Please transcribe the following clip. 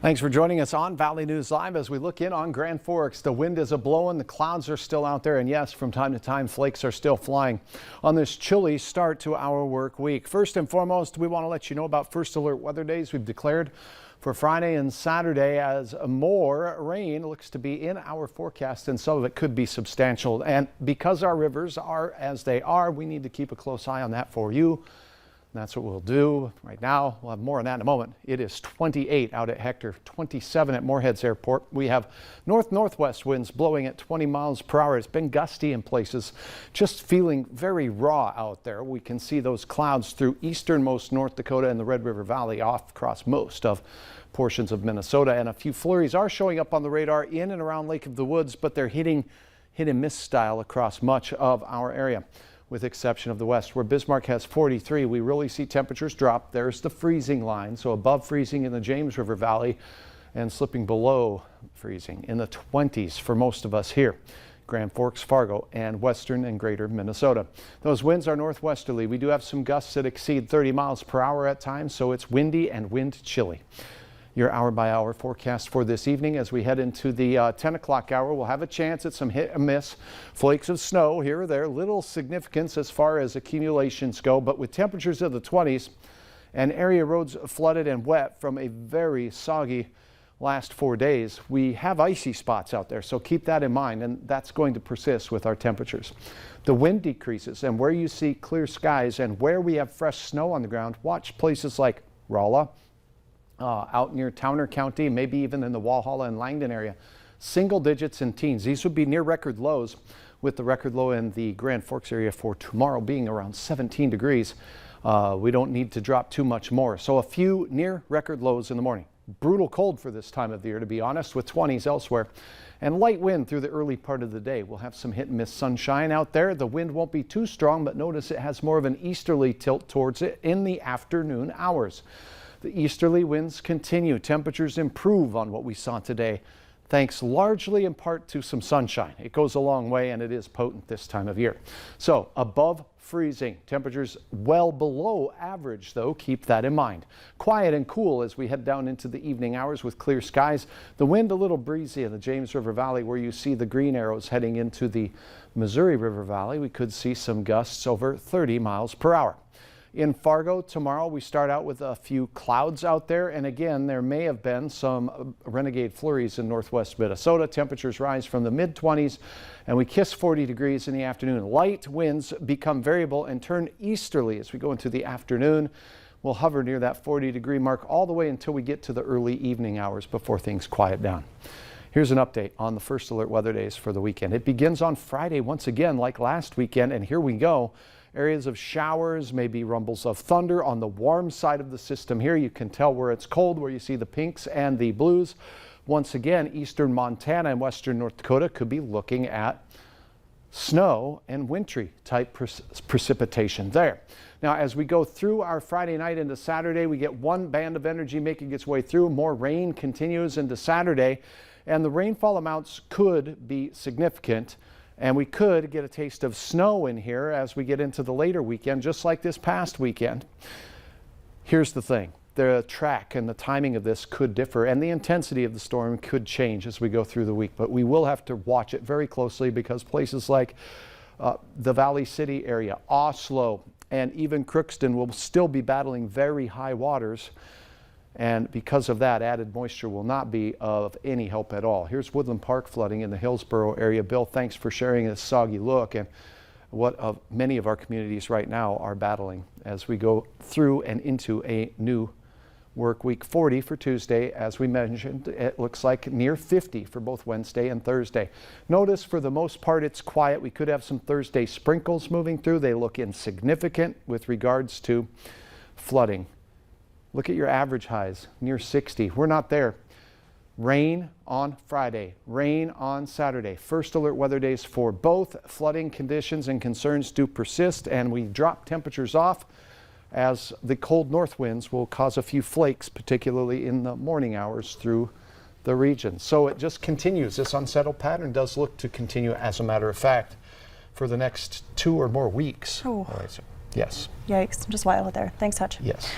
Thanks for joining us on Valley News Live as we look in on Grand Forks. The wind is a-blowing, the clouds are still out there, and yes, from time to time, flakes are still flying on this chilly start to our work week. First and foremost, we want to let you know about first alert weather days we've declared for Friday and Saturday, as more rain looks to be in our forecast, and some of it could be substantial. And because our rivers are as they are, we need to keep a close eye on that for you. That's what we'll do right now. We'll have more on that in a moment. It is 28 out at Hector, 27 at Moorheads Airport. We have north-northwest winds blowing at 20 miles per hour. It's been gusty in places, just feeling very raw out there. We can see those clouds through easternmost North Dakota and the Red River Valley off across most of portions of Minnesota. And a few flurries are showing up on the radar in and around Lake of the Woods, but they're hitting hit and miss style across much of our area, with exception of the west, where Bismarck has 43. We really see temperatures drop. There's the freezing line, so above freezing in the James River Valley and slipping below freezing in the 20s for most of us here. Grand Forks, Fargo, and western and greater Minnesota. Those winds are northwesterly. We do have some gusts that exceed 30 miles per hour at times, so it's windy and wind chilly. Your hour-by-hour forecast for this evening as we head into the 10 o'clock hour. We'll have a chance at some hit and miss flakes of snow here or there. Little significance as far as accumulations go, but with temperatures of the 20s and area roads flooded and wet from a very soggy last 4 days, we have icy spots out there, so keep that in mind, and that's going to persist with our temperatures. The wind decreases, and where you see clear skies and where we have fresh snow on the ground, watch places like Rolla, out near Towner County, maybe even in the Walhalla and Langdon area. Single digits and teens. These would be near record lows, with the record low in the Grand Forks area for tomorrow being around 17 degrees. We don't need to drop too much more. So a few near record lows in the morning. Brutal cold for this time of the year, to be honest, with 20s elsewhere. And light wind through the early part of the day. We'll have some hit and miss sunshine out there. The wind won't be too strong, but notice it has more of an easterly tilt towards it in the afternoon hours. The easterly winds continue. Temperatures improve on what we saw today, thanks largely in part to some sunshine. It goes a long way, and it is potent this time of year. So above freezing, temperatures well below average, though. Keep that in mind. Quiet and cool as we head down into the evening hours with clear skies. The wind a little breezy in the James River Valley, where you see the green arrows heading into the Missouri River Valley. We could see some gusts over 30 miles per hour. In Fargo tomorrow, we start out with a few clouds out there, and again, there may have been some renegade flurries in northwest Minnesota. Temperatures rise from the mid-20s, and we kiss 40 degrees in the afternoon. Light winds become variable and turn easterly as we go into the afternoon. We'll hover near that 40-degree mark all the way until we get to the early evening hours before things quiet down. Here's an update on the first alert weather days for the weekend. It begins on Friday once again like last weekend, and here we go. Areas of showers, maybe rumbles of thunder on the warm side of the system here. You can tell where it's cold, where you see the pinks and the blues. Once again, eastern Montana and western North Dakota could be looking at snow and wintry type precipitation there. Now, as we go through our Friday night into Saturday, we get one band of energy making its way through. More rain continues into Saturday, and the rainfall amounts could be significant. And we could get a taste of snow in here as we get into the later weekend, just like this past weekend. Here's the thing. The track and the timing of this could differ, and the intensity of the storm could change as we go through the week. But we will have to watch it very closely, because places like the Valley City area, Oslo, and even Crookston will still be battling very high waters. And because of that, added moisture will not be of any help at all. Here's Woodland Park flooding in the Hillsboro area. Bill, thanks for sharing this soggy look and what many of our communities right now are battling as we go through and into a new work week. 40 for Tuesday, as we mentioned. It looks like near 50 for both Wednesday and Thursday. Notice for the most part it's quiet. We could have some Thursday sprinkles moving through. They look insignificant with regards to flooding. Look at your average highs, near 60. We're not there. Rain on Friday, rain on Saturday. First alert weather days for both. Flooding conditions and concerns do persist, and we drop temperatures off as the cold north winds will cause a few flakes, particularly in the morning hours through the region. So it just continues. This unsettled pattern does look to continue, as a matter of fact, for the next 2 or more weeks. Oh. All right, so, yes. Yikes, just wild there. Thanks, Hutch. Yes.